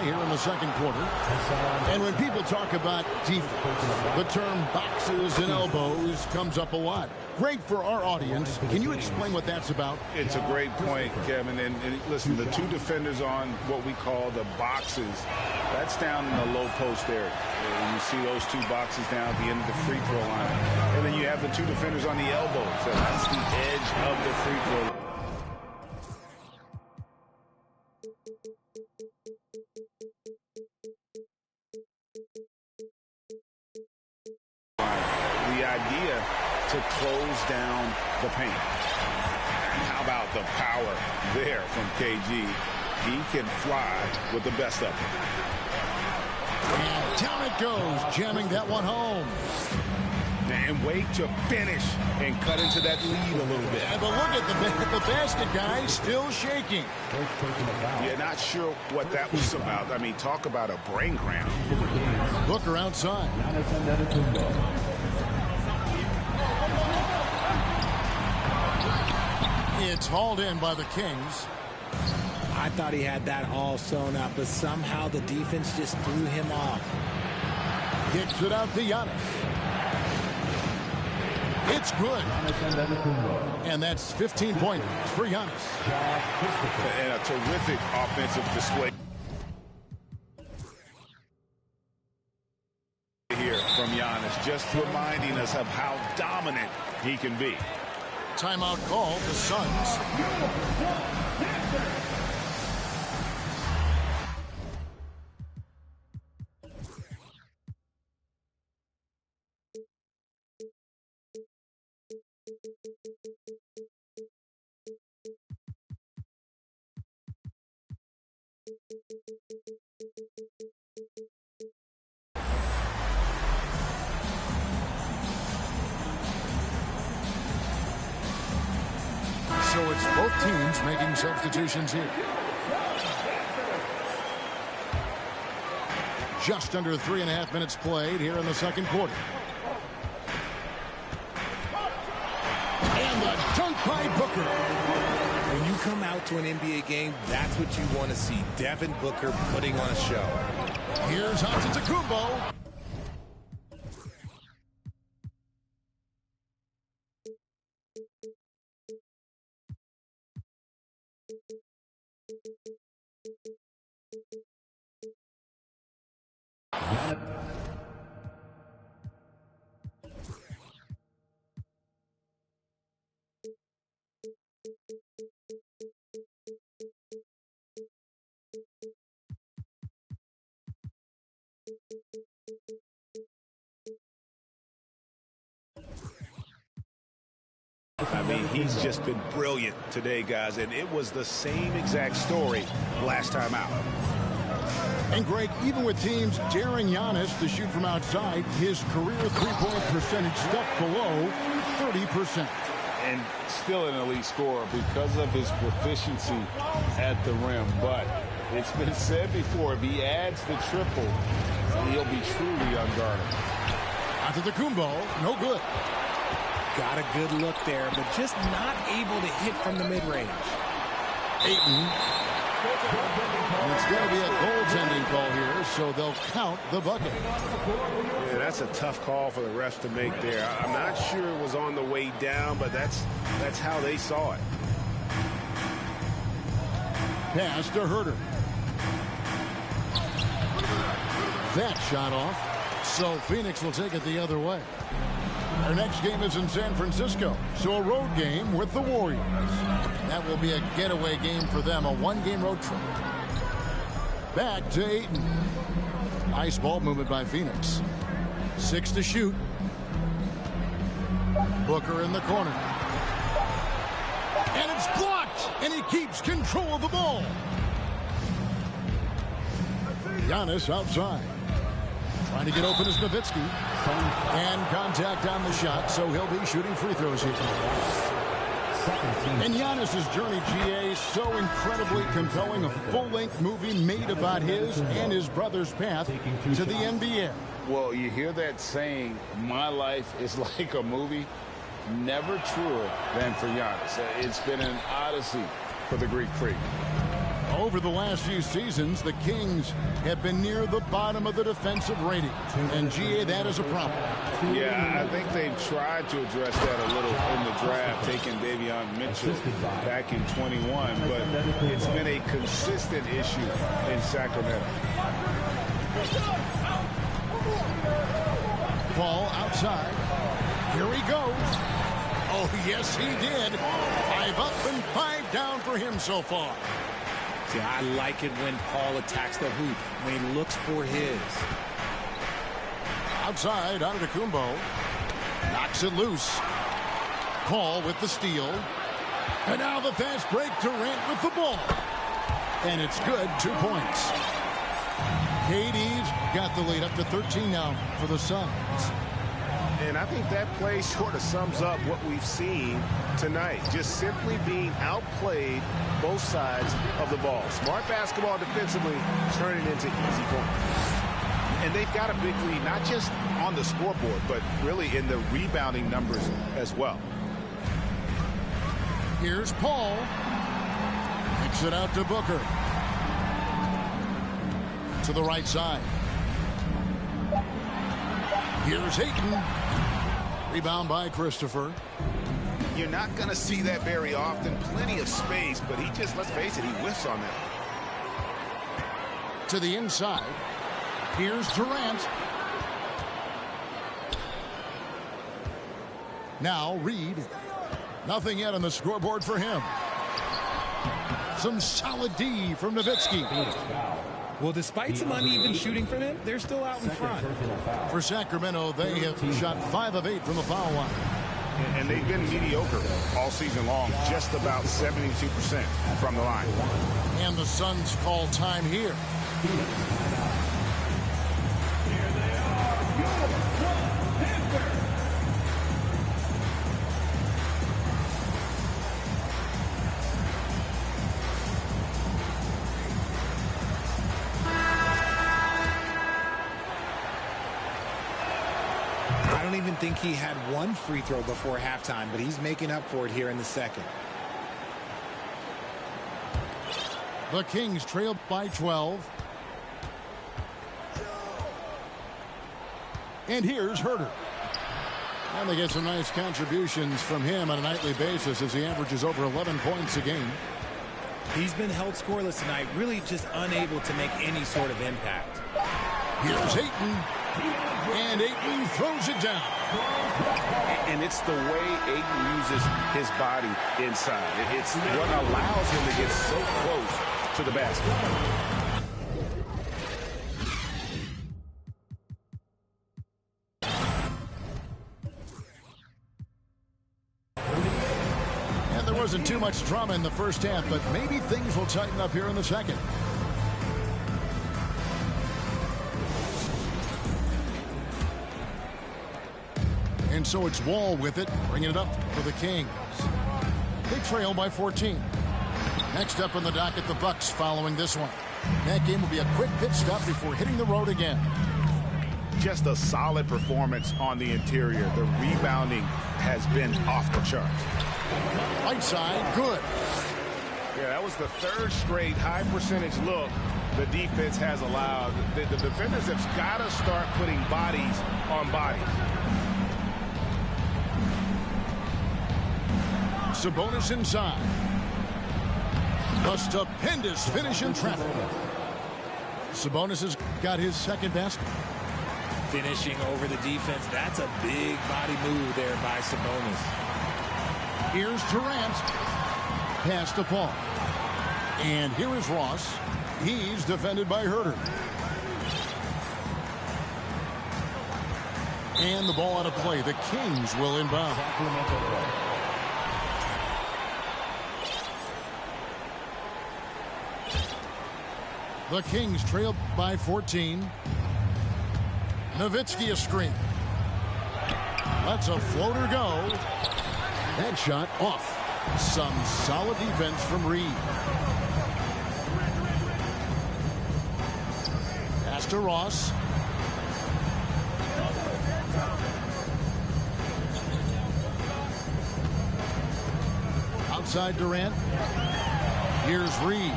play here in the second quarter. And when people talk about defense, the term boxes and elbows comes up a lot. Greg, for our audience, can you explain what that's about? It's a great point, Kevin. And listen, the two defenders on what we call the boxes, that's down in the low post area. You see those two boxes down at the end of the free throw line. And then you have the two defenders on the elbows. So that's the edge of the free throw line. The idea to close down the paint. How about the power there from KG? He can fly with the best of them. And down it goes, jamming that one home. And wait to finish and cut into that lead a little bit. Yeah, but look at the basket, guys, still shaking. Yeah, not sure what that was about. I mean, talk about a brain cramp. Booker outside. It's hauled in by the Kings. I thought he had that all sewn up, but somehow the defense just threw him off. Kicks it out to Giannis. It's good. And that's 15 points for Giannis. And a terrific offensive display here from Giannis, just reminding us of how dominant he can be. Timeout call, the Suns. So it's both teams making substitutions here. Just under 3.5 minutes played here in the second quarter. And the dunk by Booker. When you come out to an NBA game, that's what you want to see. Devin Booker putting on a show. Here's Antetokounmpo. I mean, he's just been brilliant today, guys, and it was the same exact story last time out. And Greg, even with teams daring Giannis to shoot from outside, his career three-point percentage stuck below 30%. And still an elite scorer because of his proficiency at the rim. But it's been said before, if he adds the triple, he'll be truly unguardable. Antetokounmpo, no good. Got a good look there, but just not able to hit from the mid-range. Ayton. It's going to be a goaltending call here, so they'll count the bucket. Yeah, that's a tough call for the refs to make there. I'm not sure it was on the way down, but that's how they saw it. Pass to Herter. That shot off, so Phoenix will take it the other way. Their next game is in San Francisco, so a road game with the Warriors. That will be a getaway game for them, a one-game road trip. Back to Ayton. Nice ball movement by Phoenix. 6 to shoot. Booker in the corner. And it's blocked, and he keeps control of the ball. Giannis outside. Trying to get open is Nowitzki. And contact on the shot, so he'll be shooting free throws here. And Giannis's journey, GA, so incredibly compelling. A full-length movie made about his and his brother's path to the NBA. Well, you hear that saying, my life is like a movie. Never truer than for Giannis. It's been an odyssey for the Greek freak. Over the last few seasons, the Kings have been near the bottom of the defensive rating. And, GA, that is a problem. Yeah, I think they've tried to address that a little in the draft, taking Davion Mitchell back in 21, but it's been a consistent issue in Sacramento. Ball outside. Here he goes. Oh, yes, he did. 5 up and 5 down for him so far. See, I like it when Paul attacks the hoop, when he looks for his. Outside, Antetokounmpo knocks it loose. Paul with the steal. And now the fast break. Durant with the ball. And it's good. 2 points. KD's got the lead up to 13 now for the Suns. And I think that play sort of sums up what we've seen tonight. Just simply being outplayed both sides of the ball. Smart basketball defensively, turning into easy points. And they've got a big lead, not just on the scoreboard, but really in the rebounding numbers as well. Here's Paul. Kicks it out to Booker. To the right side. Here's Ayton. Rebound by Christopher. You're not going to see that very often. Plenty of space, but he just, let's face it, he whiffs on that. To the inside. Here's Durant. Now Reed. Nothing yet on the scoreboard for him. Some solid D from Nowitzki. Well, despite some uneven shooting from him, they're still out in front. For Sacramento, they have shot 5 of 8 from the foul line. And they've been mediocre all season long, just about 72% from the line. And the Suns call time here. I don't even think he had one free throw before halftime, but he's making up for it here in the second. The Kings trail by 12. And here's Herter. And they get some nice contributions from him on a nightly basis as he averages over 11 points a game. He's been held scoreless tonight, really just unable to make any sort of impact. Here's Ayton. And Ayton throws it down. And it's the way Ayton uses his body inside. It's what allows him to get so close to the basket. And there wasn't too much drama in the first half, but maybe things will tighten up here in the second. And so it's Wall with it, bringing it up for the Kings. They trail by 14. Next up on the docket, the Bucks following this one. That game will be a quick pit stop before hitting the road again. Just a solid performance on the interior. The rebounding has been off the charts. Right side, good. Yeah, that was the third straight high percentage look the defense has allowed. The defenders have got to start putting bodies on bodies. Sabonis inside. A stupendous finish in traffic. Sabonis has got his second basket. Finishing over the defense, that's a big body move there by Sabonis. Here's Durant. Pass to Paul. And here is Ross. He's defended by Herter. And the ball out of play. The Kings will inbound. The Kings trail by 14. Nowitzki a screen. Lets a floater go. That shot off. Some solid defense from Reed. Pass to Ross. Outside Durant. Here's Reed.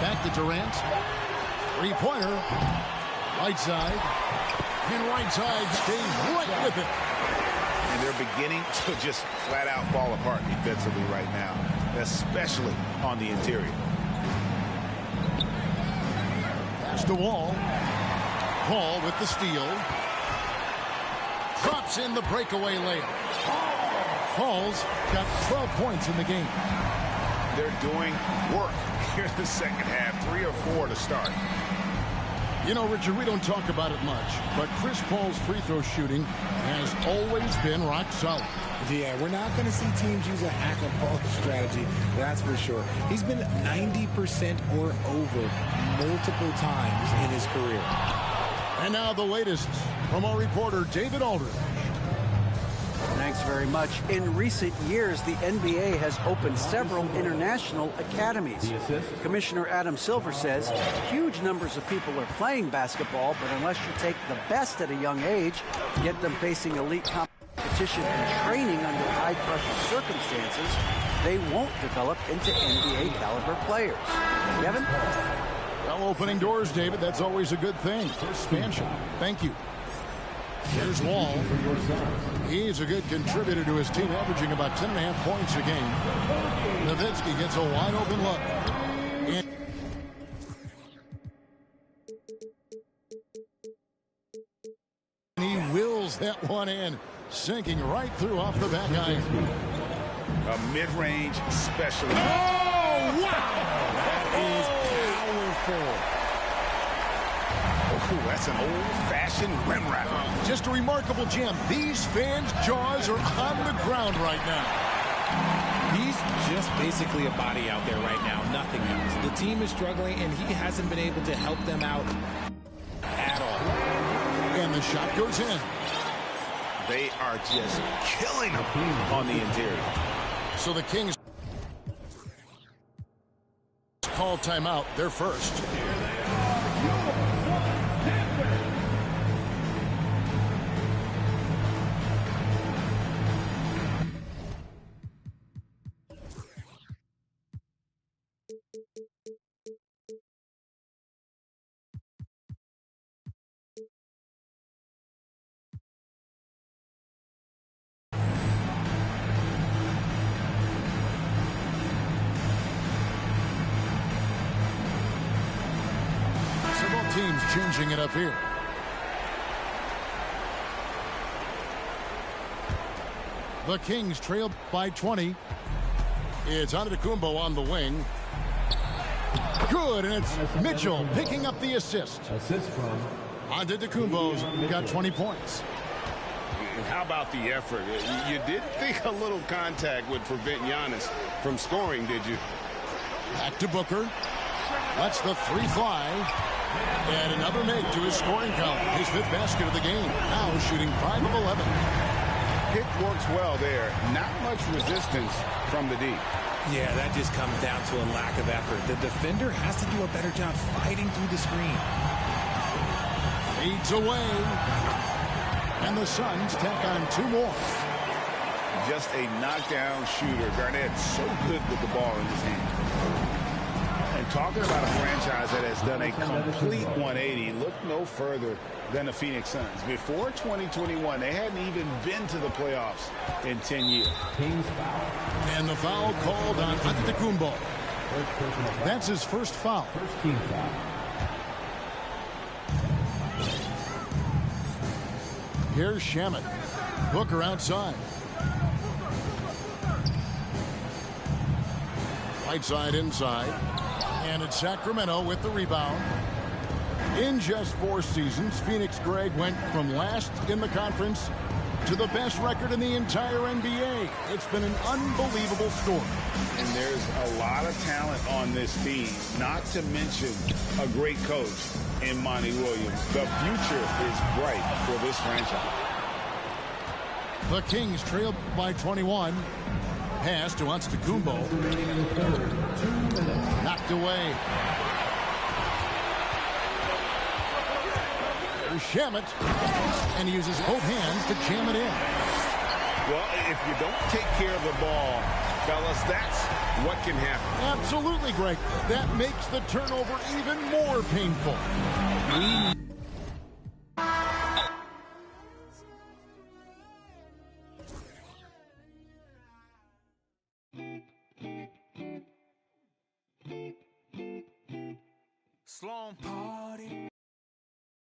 Back to Durant. Three-pointer. Right side. And right side stays right with it. And they're beginning to just flat out fall apart defensively right now, especially on the interior. Pass to Wall. Hall with the steal. Drops in the breakaway layup. Hall's got 12 points in the game. They're doing work here in the second half. 3 or 4 to start. You know, Richard, we don't talk about it much, but Chris Paul's free throw shooting has always been rock solid. Yeah, we're not going to see teams use a hack-and-ball strategy, that's for sure. He's been 90% or over multiple times in his career. And now the latest from our reporter, David Aldridge. Thanks very much. In recent years, the NBA has opened several international academies. Commissioner Adam Silver says huge numbers of people are playing basketball, but unless you take the best at a young age, get them facing elite competition and training under high-pressure circumstances, they won't develop into NBA-caliber players. Kevin? Well, opening doors, David, that's always a good thing for expansion. Thank you. Here's Wall. He's a good contributor to his team, averaging about 10.5 points a game. Nowitzki gets a wide open look. And he wills that one in, sinking right through off the back iron. A mid-range specialist. Oh, wow! That is powerful. Oh, that's an old-fashioned rim wrapper. Just a remarkable gem. These fans' jaws are on the ground right now. He's just basically a body out there right now, nothing else. The team is struggling, and he hasn't been able to help them out at all. And the shot goes in. They are just killing him on the interior. So the Kings call timeout. They're first. Teams changing it up here. The Kings trail by 20. It's Antetokounmpo on the wing. Good, and it's Mitchell picking up the assist. Assist from Antetokounmpo's got 20 points. How about the effort? You didn't think a little contact would prevent Giannis from scoring, did you? Back to Booker. Lets the three fly. And another make to his scoring count. His 5th basket of the game. Now shooting 5 of 11. Pick works well there. Not much resistance from the D. Yeah, that just comes down to a lack of effort. The defender has to do a better job fighting through the screen. Fades away. And the Suns tack on 2 more. Just a knockdown shooter. Garnett so good with the ball in his hand. And talking about a franchise that has done a complete 180, look no further than the Phoenix Suns. Before 2021, they hadn't even been to the playoffs in 10 years. Kings foul. And the foul called on Antetokounmpo. That's his first foul. First team foul. Here's Shamet. Booker outside. Right side inside. And it's Sacramento with the rebound. In just 4 seasons, Phoenix, Greg, went from last in the conference to the best record in the entire NBA. It's been an unbelievable story. And there's a lot of talent on this team, not to mention a great coach in Monty Williams. The future is bright for this franchise. The Kings trail by 21. Pass to Antetokounmpo. Knocked away. There's Shamet. And he uses both hands to jam it in. Well, if you don't take care of the ball fellas, that's what can happen. Absolutely, Greg. That makes the turnover even more painful. Sloan. Party